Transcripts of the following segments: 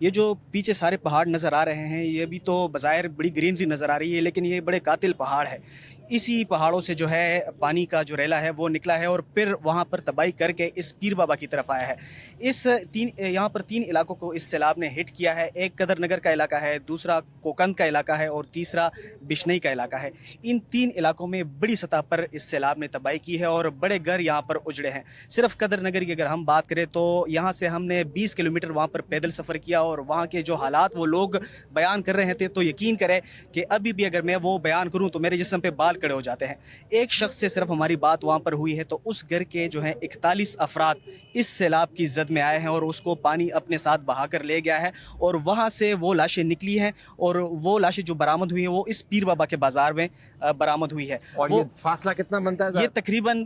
یہ جو پیچھے سارے پہاڑ نظر آ رہے ہیں یہ بھی تو بظاہر بڑی گرینری نظر آ رہی ہے، لیکن یہ بڑے قاتل پہاڑ ہے۔ اسی پہاڑوں سے جو ہے پانی کا جو ریلا ہے وہ نکلا ہے اور پھر وہاں پر تباہی کر کے اس پیر بابا کی طرف آیا ہے۔ یہاں پر تین علاقوں کو اس سیلاب نے ہٹ کیا ہے۔ ایک قدر نگر کا علاقہ ہے، دوسرا کوکند کا علاقہ ہے اور تیسرا بشنئی کا علاقہ ہے۔ ان تین علاقوں میں بڑی سطح پر اس سیلاب نے تباہی کی ہے اور بڑے گھر یہاں پر اجڑے ہیں۔ صرف قدر نگر کی اگر ہم بات کریں تو یہاں سے ہم نے 20 کلومیٹر وہاں پر پیدل سفر کیا اور وہاں کے جو حالات وہ لوگ بیان کر رہے تھے تو یقین کریں کہ ابھی بھی اگر میں وہ بیان کروں تو میرے جسم پہ بال کھڑے ہو جاتے ہیں۔ ایک شخص سے صرف ہماری بات وہاں پر ہوئی ہے تو اس گھر کے جو ہیں 41 افراد اس سیلاب کی زد میں آئے ہیں اور اس کو پانی اپنے ساتھ بہا کر لے گیا ہے اور وہاں سے وہ لاشیں نکلی ہیں اور وہ لاشیں جو برآمد ہوئی ہیں وہ اس پیر بابا کے بازار میں برآمد ہوئی ہے۔ اور یہ فاصلہ کتنا بنتا ہے؟ یہ تقریباً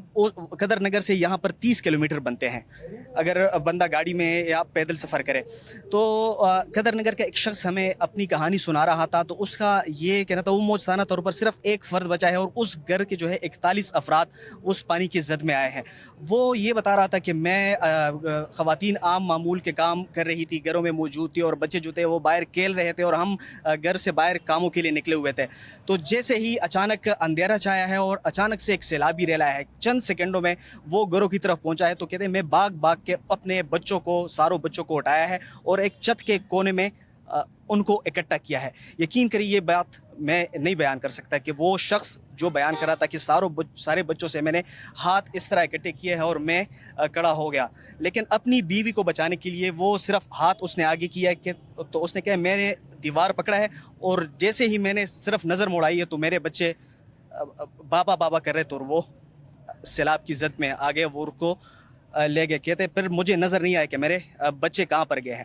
قدر نگر سے یہاں پر 30 کلومیٹر بنتے ہیں اگر بندہ گاڑی میں یا پیدل سفر کرے تو۔ قدر نگر کا ایک شخص ہمیں اپنی کہانی سنا رہا تھا تو اس کا یہ کہنا تھا وہ موجزانہ طور پر صرف ایک فرد بچا ہے اور اس گھر کے جو ہے 41 افراد اس پانی کی زد میں آئے ہیں۔ وہ یہ بتا رہا تھا کہ میں خواتین عام معمول کے کام کر رہی تھی، گھروں میں موجود تھی اور بچے جو تھے وہ باہر کھیل رہے تھے اور ہم گھر سے باہر کاموں کے لیے نکلے ہوئے تھے۔ تو جیسے ہی اچانک اندھیرا چھایا ہے اور اچانک سے ایک سیلابی ریلا ہے، چند سیکنڈوں میں وہ گھروں کی طرف پہنچا ہے تو کہتے ہیں میں بھاگ کے اپنے بچوں کو ساروں بچوں کو اٹھایا ہے اور ایک چھت کے کونے میں ان کو اکٹھا کیا ہے۔ یقین کریے یہ بات میں نہیں بیان کر سکتا کہ وہ شخص جو بیان کر رہا تھا کہ سارے بچوں سے میں نے ہاتھ اس طرح اکٹھے کیے ہیں اور میں کڑا ہو گیا، لیکن اپنی بیوی کو بچانے کے لیے وہ صرف ہاتھ اس نے آگے کیا کہ تو اس نے کہا میں نے دیوار پکڑا ہے اور جیسے ہی میں نے صرف نظر موڑائی ہے تو میرے بچے بابا بابا کر رہے تو وہ سیلاب کی زد میں آگے وہ ان کو لے گئے۔ کہتے پھر مجھے نظر نہیں آیا کہ میرے بچے کہاں پر گئے ہیں۔